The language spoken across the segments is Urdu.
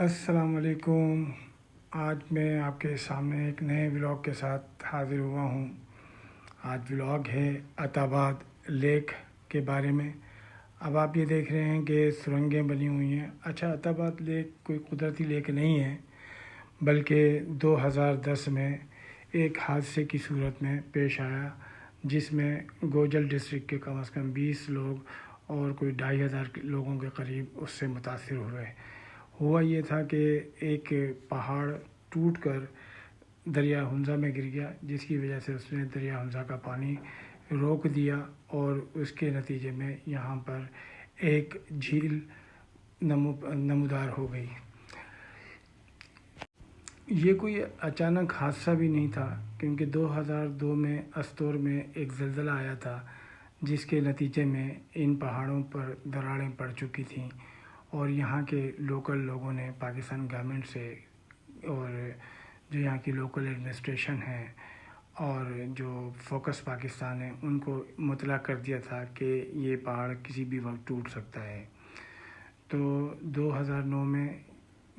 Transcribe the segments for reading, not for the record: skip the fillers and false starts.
السلام علیکم۔ آج میں آپ کے سامنے ایک نئے ولاگ کے ساتھ حاضر ہوا ہوں۔ آج ولاگ ہے عطا آباد لیک کے بارے میں۔ اب آپ یہ دیکھ رہے ہیں کہ سرنگیں بنی ہوئی ہیں۔ اچھا، عطا آباد لیک کوئی قدرتی لیک نہیں ہے، بلکہ 2010 میں ایک حادثے کی صورت میں پیش آیا، جس میں گوجل ڈسٹرکٹ کے کم از کم 20 لوگ اور کوئی 2500 لوگوں کے قریب اس سے متاثر ہوئے۔ ہوا یہ تھا کہ ایک پہاڑ ٹوٹ کر دریا ہنزا میں گر گیا، جس کی وجہ سے اس نے دریا ہنزا کا پانی روک دیا، اور اس کے نتیجے میں یہاں پر ایک جھیل نمودار ہو گئی۔ یہ کوئی اچانک حادثہ بھی نہیں تھا، کیونکہ 2002 میں استور میں ایک زلزلہ آیا تھا، جس کے نتیجے میں ان پہاڑوں پر دراڑیں پڑ چکی تھیں، اور یہاں کے لوکل لوگوں نے پاکستان گورنمنٹ سے اور جو یہاں کی لوکل ایڈمنسٹریشن ہے اور جو فوکس پاکستان ہے، ان کو مطلع کر دیا تھا کہ یہ پہاڑ کسی بھی وقت ٹوٹ سکتا ہے۔ تو 2009 میں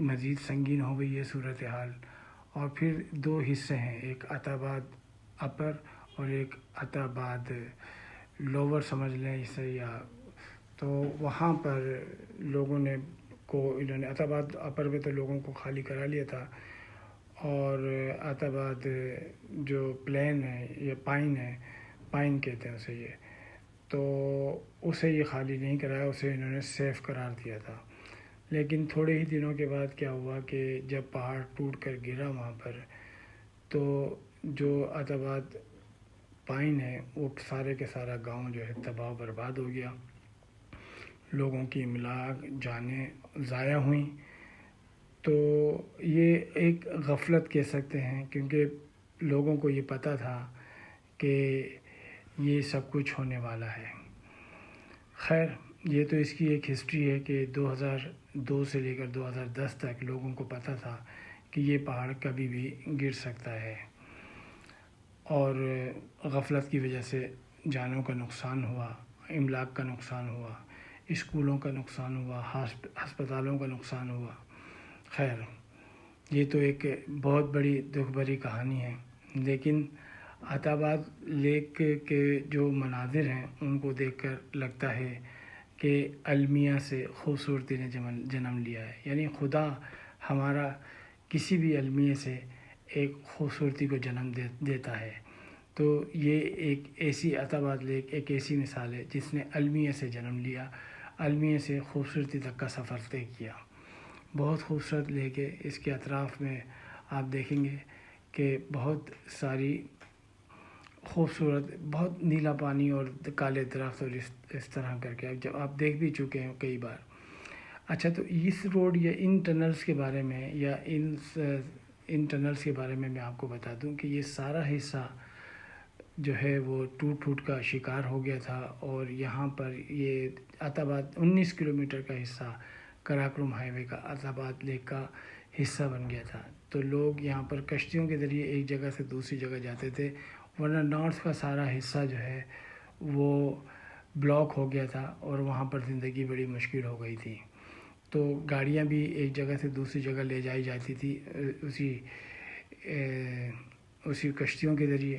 مزید سنگین ہو گئی یہ صورتحال، اور پھر 2 حصے ہیں، ایک عطا آباد اپر اور ایک عطا آباد لوور سمجھ لیں اسے، یا تو وہاں پر لوگوں نے انہوں نے عطا آباد اپر میں تو لوگوں کو خالی کرا لیا تھا، اور عطا آباد جو پلین ہے یا پائن کہتے ہیں اسے، یہ تو اسے یہ خالی نہیں کرایا، اسے انہوں نے سیف قرار دیا تھا۔ لیکن تھوڑے ہی دنوں کے بعد کیا ہوا کہ جب پہاڑ ٹوٹ کر گرا وہاں پر، تو جو عطا آباد پائن ہے وہ سارے کے سارا گاؤں جو ہے تباہ و برباد ہو گیا، لوگوں کی املاک جانیں ضائع ہوئیں۔ تو یہ ایک غفلت کہہ سکتے ہیں، کیونکہ لوگوں کو یہ پتہ تھا کہ یہ سب کچھ ہونے والا ہے۔ خیر، یہ تو اس کی ایک ہسٹری ہے کہ 2002 سے لے کر 2010 تک لوگوں کو پتہ تھا کہ یہ پہاڑ کبھی بھی گر سکتا ہے، اور غفلت کی وجہ سے جانوں کا نقصان ہوا، املاک کا نقصان ہوا، اسکولوں کا نقصان ہوا، ہسپتالوں کا نقصان ہوا۔ خیر، یہ تو ایک بہت بڑی دکھ بھری کہانی ہے، لیکن عطا آباد لیک کے جو مناظر ہیں ان کو دیکھ کر لگتا ہے کہ المیہ سے خوبصورتی نے جنم لیا ہے، یعنی خدا ہمارا کسی بھی المیہ سے ایک خوبصورتی کو جنم دیتا ہے۔ تو یہ ایک ایسی عطا آباد لیک ایک ایسی مثال ہے جس نے المیہ سے جنم لیا، المیہ سے خوبصورتی تک کا سفر طے کیا۔ بہت خوبصورت لیک ہے۔ اس کے اطراف میں آپ دیکھیں گے کہ بہت ساری خوبصورت، بہت نیلا پانی اور کالے درخت، اور اس طرح کر کے جب آپ دیکھ بھی چکے ہیں کئی بار۔ اچھا، تو اس روڈ یا ان ٹنلز کے بارے میں ان ٹنلز کے بارے میں آپ کو بتا دوں کہ یہ سارا حصہ جو ہے وہ ٹوٹ کا شکار ہو گیا تھا، اور یہاں پر یہ عطا آباد 19 کلومیٹر کا حصہ کراکرم ہائی وے کا عطا آباد لیک کا حصہ بن گیا تھا۔ تو لوگ یہاں پر کشتیوں کے ذریعے ایک جگہ سے دوسری جگہ جاتے تھے، ورنہ نارتھ کا سارا حصہ جو ہے وہ بلاک ہو گیا تھا، اور وہاں پر زندگی بڑی مشکل ہو گئی تھی۔ تو گاڑیاں بھی ایک جگہ سے دوسری جگہ لے جائی جاتی تھی اسی کشتیوں کے ذریعے۔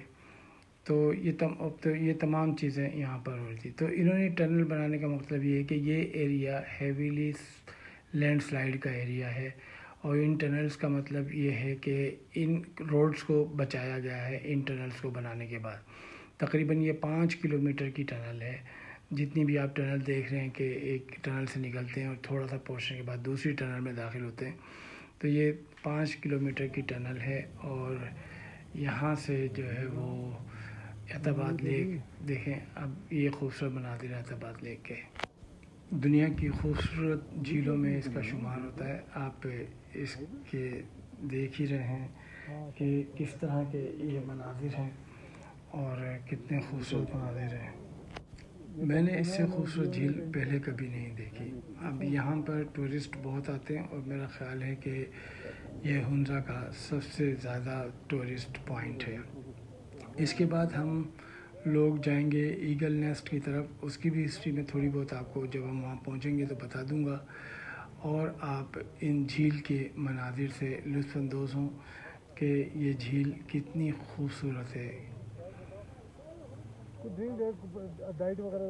تو یہ تمام چیزیں یہاں پر ہو رہی تھی۔ تو انہوں نے ٹنل بنانے کا مطلب یہ ہے کہ یہ ایریا ہیویلی لینڈ سلائیڈ کا ایریا ہے، اور ان ٹنلز کا مطلب یہ ہے کہ ان روڈز کو بچایا گیا ہے ان ٹنلز کو بنانے کے بعد۔ تقریباً یہ 5 کلومیٹر کی ٹنل ہے۔ جتنی بھی آپ ٹنل دیکھ رہے ہیں کہ ایک ٹنل سے نکلتے ہیں اور تھوڑا سا پہنچنے کے بعد دوسری ٹنل میں داخل ہوتے ہیں، تو یہ 5 کلومیٹر کی ٹنل ہے، اور یہاں سے جو ہے وہ عطا آباد لیک دیکھیں۔ اب یہ خوبصورت مناظر عطا آباد لیک کے دنیا کی خوبصورت جھیلوں میں اس کا شمار ہوتا ہے۔ آپ اس کے دیکھ ہی رہے ہیں کہ کس طرح کے یہ مناظر ہیں اور کتنے خوبصورت مناظر ہیں۔ میں نے اس سے خوبصورت جھیل پہلے کبھی نہیں دیکھی۔ اب یہاں پر ٹورسٹ بہت آتے ہیں، اور میرا خیال ہے کہ یہ ہنزا کا سب سے زیادہ ٹورسٹ پوائنٹ ہے۔ اس کے بعد ہم لوگ جائیں گے ایگل نیسٹ کی طرف۔ اس کی بھی ہسٹری میں تھوڑی بہت آپ کو جب ہم وہاں پہنچیں گے تو بتا دوں گا، اور آپ ان جھیل کے مناظر سے لطف اندوز ہوں کہ یہ جھیل کتنی خوبصورت ہے۔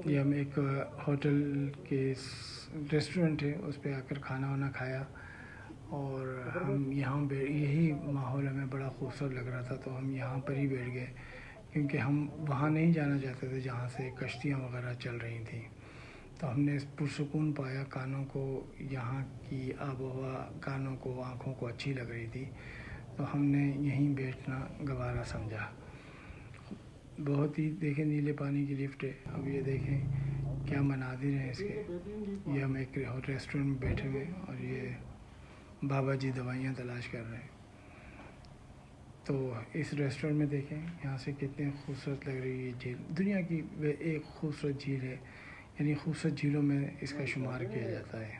یہ ہم ایک ہوٹل کے ریسٹورنٹ ہے، اس پہ آ کر کھانا وانا کھایا، اور ہم یہاں یہی ماحول ہمیں بڑا خوبصورت لگ رہا تھا، تو ہم یہاں پر ہی بیٹھ گئے، کیونکہ ہم وہاں نہیں جانا چاہتے تھے جہاں سے کشتیاں وغیرہ چل رہی تھیں۔ تو ہم نے پرسکون پایا، کانوں کو یہاں کی آب و ہوا، کانوں کو، آنکھوں کو اچھی لگ رہی تھی، تو ہم نے یہیں بیٹھنا گوارا سمجھا۔ بہت ہی دیکھیں نیلے پانی کی لفٹ ہے، اب یہ دیکھیں کیا مناظر ہیں اس کے۔ یہ ہم ایک ریسٹورنٹ میں بیٹھے ہوئے ہیں، اور یہ بابا جی دوائیاں تلاش کر رہے ہیں۔ تو اس ریسٹورنٹ میں دیکھیں یہاں سے کتنے خوبصورت لگ رہی ہے جھیل، دنیا کی ایک خوبصورت جھیل ہے، یعنی خوبصورت جھیلوں میں اس کا شمار کیا جاتا ہے۔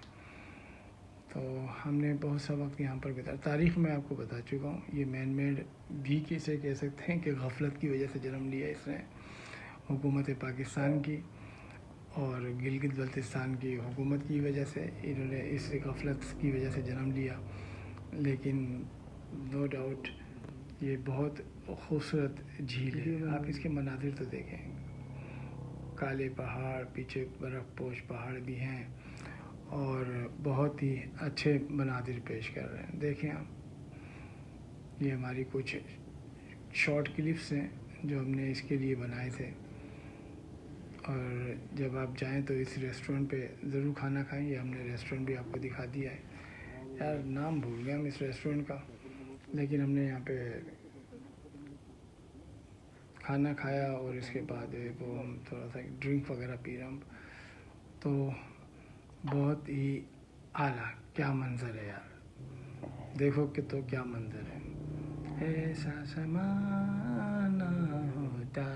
تو ہم نے بہت سا وقت یہاں پر بتایا۔ تاریخ میں آپ کو بتا چکا ہوں، یہ مین میڈ بھی کسے کہہ سکتے ہیں کہ غفلت کی وجہ سے جنم لیا اس نے، حکومت پاکستان کی اور گلگت بلتستان کی حکومت کی وجہ سے انہوں نے اس غفلت کی وجہ سے جنم لیا، لیکن نو ڈاؤٹ یہ بہت خوبصورت جھیل ہے۔ آپ اس کے مناظر تو دیکھیں، کالے پہاڑ، پیچھے برف پوش پہاڑ بھی ہیں، اور بہت ہی اچھے مناظر پیش کر رہے ہیں۔ دیکھیں آپ، یہ ہماری کچھ شارٹ کلپس ہیں جو ہم نے اس کے لیے بنائے تھے، اور جب آپ جائیں تو اس ریسٹورنٹ پہ ضرور کھانا کھائیں۔ یہ ہم نے ریسٹورنٹ بھی آپ کو دکھا دیا ہے، یار نام بھول گیا ہم اس ریسٹورنٹ کا، لیکن ہم نے یہاں پہ کھانا کھایا، اور اس کے بعد وہ ہم تھوڑا سا ڈرنک وغیرہ پی رہے ہم، تو بہت ہی اعلیٰ کیا منظر ہے یار، دیکھو کہ تو کیا منظر ہے۔ ایسا زمانہ ہوتا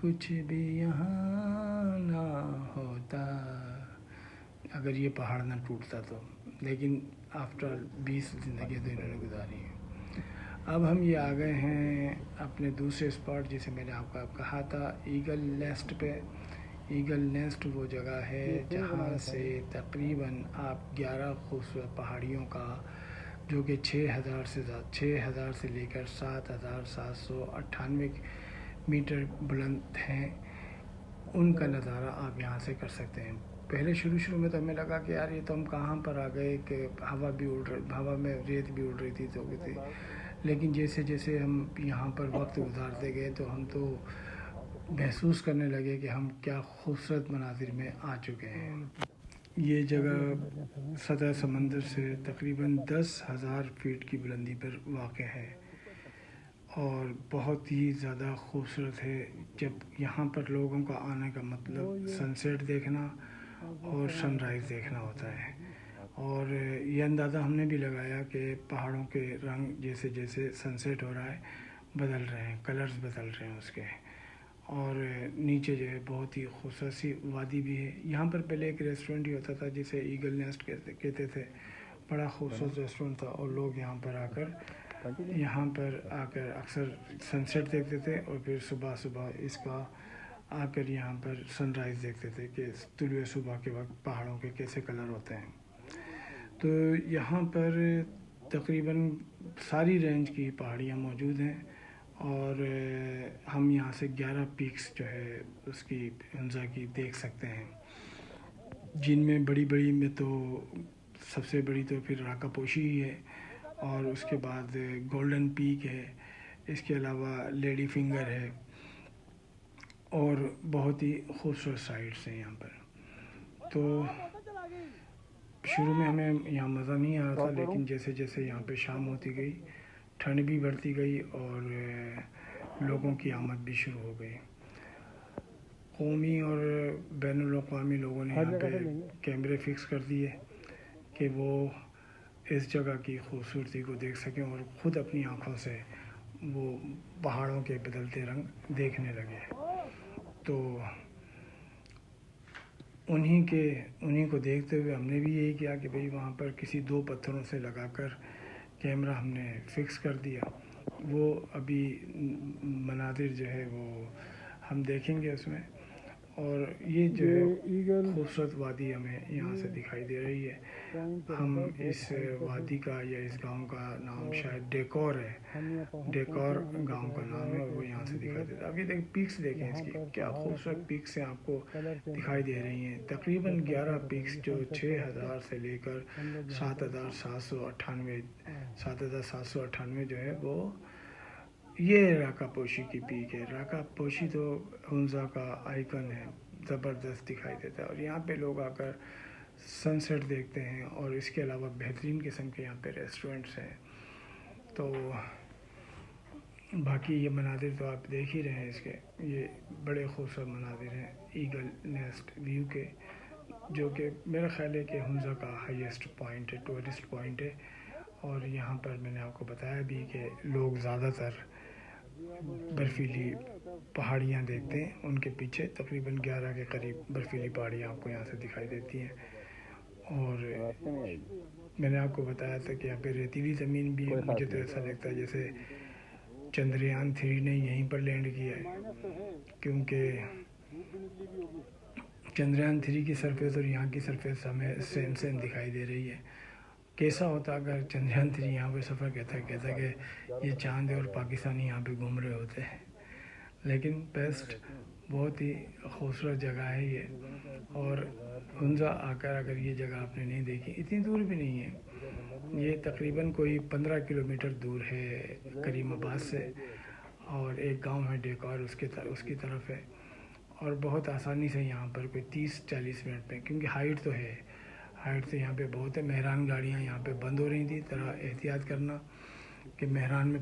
کچھ بھی یہاں نہ ہوتا، اگر یہ پہاڑ نہ ٹوٹتا تو، لیکن آفٹر 20 زندگیاں تو انہوں نے گزاری ہیں۔ اب ہم یہ آ گئے ہیں اپنے دوسرے اسپاٹ، جسے میں نے آپ کو کہا تھا ایگل نیسٹ پہ۔ ایگل نیسٹ وہ جگہ ہے جہاں سے تقریباً آپ 11 خوبصورت پہاڑیوں کا، جو کہ 6,000 سے لے کر 7,798 میٹر بلند ہیں، ان کا نظارہ آپ یہاں سے کر سکتے ہیں۔ پہلے شروع میں تو ہمیں لگا کہ یار یہ تو ہم کہاں پر آ گئے، کہ ہوا میں ریت بھی اڑ رہی تھی تو تھی، لیکن جیسے جیسے ہم یہاں پر وقت گزارتے گئے تو ہم تو محسوس کرنے لگے کہ ہم کیا خوبصورت مناظر میں آ چکے ہیں۔ یہ جگہ سطح سمندر سے تقریباً 10,000 فیٹ کی بلندی پر واقع ہے، اور بہت ہی زیادہ خوبصورت ہے۔ جب یہاں پر لوگوں کا آنے کا مطلب سن سیٹ دیکھنا اور سن رائز دیکھنا ہوتا ہے، اور یہ اندازہ ہم نے بھی لگایا کہ پہاڑوں کے رنگ جیسے جیسے سن سیٹ ہو رہا ہے بدل رہے ہیں، کلرز بدل رہے ہیں اس کے، اور نیچے جو ہے بہت ہی خوبصورت سی وادی بھی ہے۔ یہاں پر پہلے ایک ریسٹورنٹ ہی ہوتا تھا جسے ایگل نیسٹ کہتے تھے، بڑا خوبصورت ریسٹورنٹ تھا، اور لوگ یہاں پر آ کر اکثر سن سیٹ دیکھتے تھے، اور پھر صبح اس کا آ کر یہاں پر سن رائز دیکھتے تھے کہ طلوع صبح کے وقت پہاڑوں کے کیسے کلر ہوتے ہیں۔ تو یہاں پر تقریباً ساری رینج کی پہاڑیاں موجود ہیں، اور ہم یہاں سے 11 پیکس جو ہے اس کی ہنزا کی دیکھ سکتے ہیں، جن میں بڑی میں تو سب سے بڑی تو پھر راکا پوشی ہی ہے، اور اس کے بعد گولڈن پیک ہے، اس کے علاوہ لیڈی فنگر ہے، اور بہت ہی خوبصورت سائٹس ہیں یہاں پر۔ تو شروع میں ہمیں یہاں مزہ نہیں آ رہا تھا، لیکن جیسے جیسے یہاں پہ شام ہوتی گئی ٹھنڈ بھی بڑھتی گئی، اور لوگوں کی آمد بھی شروع ہو گئی۔ قومی اور بین الاقوامی لوگوں نے یہاں پہ کیمرے فکس کر دیے کہ وہ اس جگہ کی خوبصورتی کو دیکھ سکیں، اور خود اپنی آنکھوں سے وہ پہاڑوں کے بدلتے رنگ دیکھنے لگے۔ تو انہی کو دیکھتے ہوئے ہم نے بھی یہی کیا کہ بھئی وہاں پر کسی 2 پتھروں سے لگا کر کیمرہ ہم نے فکس کر دیا۔ وہ ابھی مناظر جو ہے وہ ہم دیکھیں گے اس میں، اور یہ جو ہے خوبصورت وادی ہمیں یہاں سے دکھائی دے رہی ہے. ہم اس وادی کا یا اس گاؤں کا نام شاید ڈیکور ہے، ڈیکور گاؤں کا نام ہے، اور وہ یہاں سے دکھائی دیتا ہے. اب یہ پیکس دیکھیں اس کی، کیا خوبصورت پیکس ہیں آپ کو دکھائی دے رہی ہیں. تقریباً 11 پیکس جو 6000 سے لے کر 7798 جو ہے وہ یہ راکا پوشی کی پیک ہے. راکا پوشی تو ہنزا کا آئیکن ہے، زبردست دکھائی دیتا ہے. اور یہاں پہ لوگ آ کر سن سیٹ دیکھتے ہیں، اور اس کے علاوہ بہترین قسم کے یہاں پہ ریسٹورنٹس ہیں. تو باقی یہ مناظر تو آپ دیکھ ہی رہے ہیں اس کے، یہ بڑے خوبصورت مناظر ہیں ایگل نیسٹ ویو کے، جو کہ میرا خیال ہے کہ ہنزا کا ہائیسٹ پوائنٹ ہے، ٹورسٹ پوائنٹ ہے. اور یہاں پر میں نے آپ کو بتایا بھی کہ لوگ زیادہ تر برفیلی پہاڑیاں دیکھتے ہیں. ان کے پیچھے تقریباً 11 کے قریب برفیلی پہاڑیاں آپ کو یہاں سے دکھائی دیتی ہیں. اور میں نے آپ کو بتایا تھا کہ یہاں پہ ریتیلی زمین بھی ہے. مجھے تو ایسا لگتا ہے جیسے چندریان 3 نے یہیں پر لینڈ کیا ہے، کیونکہ چندریان 3 کی سرفیس اور یہاں کی سرفیس ہمیں سیم دکھائی دے رہی ہے. کیسا ہوتا اگر چندریان 3 یہاں پہ سفر کہتا کہ یہ چاند اور پاکستانی یہاں پہ گھوم رہے ہوتے ہیں. لیکن بیسٹ بہت ہی خوبصورت جگہ ہے یہ. اور ہنزا آ کر اگر یہ جگہ آپ نے نہیں دیکھی، اتنی دور بھی نہیں ہے، یہ تقریباً کوئی 15 کلومیٹر دور ہے کریم آباد سے. اور ایک گاؤں ہے ڈیکور، اس کی طرف ہے. اور بہت آسانی سے یہاں پر کوئی 30-40 منٹ میں، کیونکہ ہائٹ تو ہے، ہائٹ تو یہاں پہ بہت ہے. مہران گاڑیاں یہاں پہ بند ہو رہی تھیں، ذرا احتیاط کرنا کہ مہران میں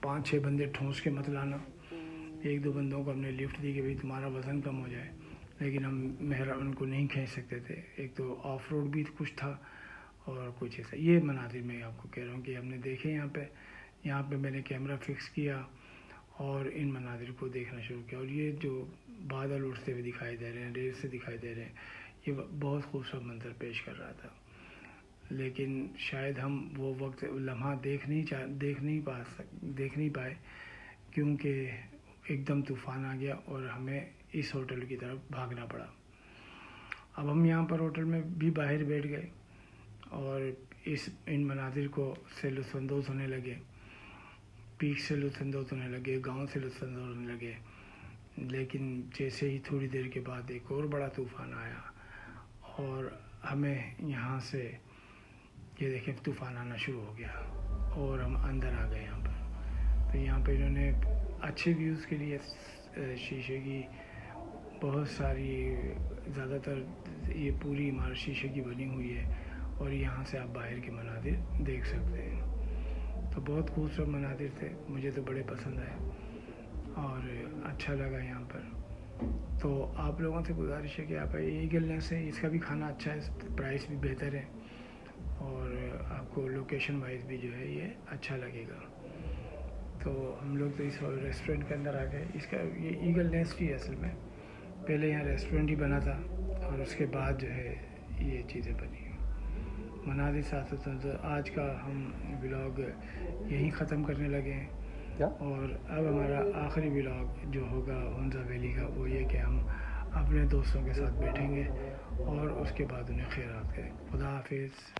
5-6 بندے ٹھونس کے مت لانا. 1-2 بندوں کو ہم نے لفٹ دی کہ بھئی تمہارا وزن کم ہو جائے، لیکن ہم مہران کو نہیں کھینچ سکتے تھے. ایک تو آف روڈ بھی کچھ تھا اور کچھ ایسا. یہ مناظر میں آپ کو کہہ رہا ہوں کہ ہم نے دیکھے یہاں پہ میں نے کیمرہ فکس کیا اور ان مناظر کو دیکھنا شروع کیا. اور یہ جو بادل اٹھتے ہوئے دکھائی دے رہے ہیں، ریل سے دکھائی دے رہے ہیں، یہ بہت خوبصورت منظر پیش کر رہا تھا. لیکن شاید ہم وہ وقت لمحہ دیکھ نہیں پائے، کیونکہ ایک دم طوفان آ گیا اور ہمیں اس ہوٹل کی طرف بھاگنا پڑا. اب ہم یہاں پر ہوٹل میں بھی باہر بیٹھ گئے اور ان مناظر کو سے لطف اندوز ہونے لگے. پیک سے لطف اندوز ہونے لگے، گاؤں سے لطف اندوز ہونے لگے. لیکن جیسے ہی تھوڑی دیر کے بعد ایک اور بڑا طوفان آیا اور ہمیں یہاں سے یہ دیکھیں طوفان آنا شروع ہو گیا اور ہم اندر آ گئے یہاں پر. تو یہاں پہ انہوں نے اچھے ویوز کے لیے شیشے کی بہت ساری، زیادہ تر یہ پوری عمارت شیشے کی بنی ہوئی ہے، اور یہاں سے آپ باہر کے مناظر دیکھ سکتے ہیں. تو بہت خوبصورت مناظر تھے، مجھے تو بڑے پسند آئے اور اچھا لگا یہاں پر. تو آپ لوگوں سے گزارش ہے کہ آپ ایگل نیسٹ ہے، اس کا بھی کھانا اچھا ہے، پرائس بھی بہتر ہے، اور آپ کو لوکیشن وائز بھی جو ہے یہ اچھا لگے گا. تو ہم لوگ تو اس ریسٹورنٹ کے اندر آ گئے. اس کا یہ ایگل نیسٹ ہی ہے اصل میں، پہلے یہاں ریسٹورنٹ ہی بنا تھا اور اس کے بعد جو ہے یہ چیزیں بنی. مناظر ساتھ آج کا ہم ولاگ یہیں ختم کرنے لگے ہیں. اور اب ہمارا آخری ولاگ جو ہوگا ہنزا ویلی کا، وہ یہ کہ ہم اپنے دوستوں کے ساتھ بیٹھیں گے اور اس کے بعد انہیں خیرات کریں. خدا حافظ.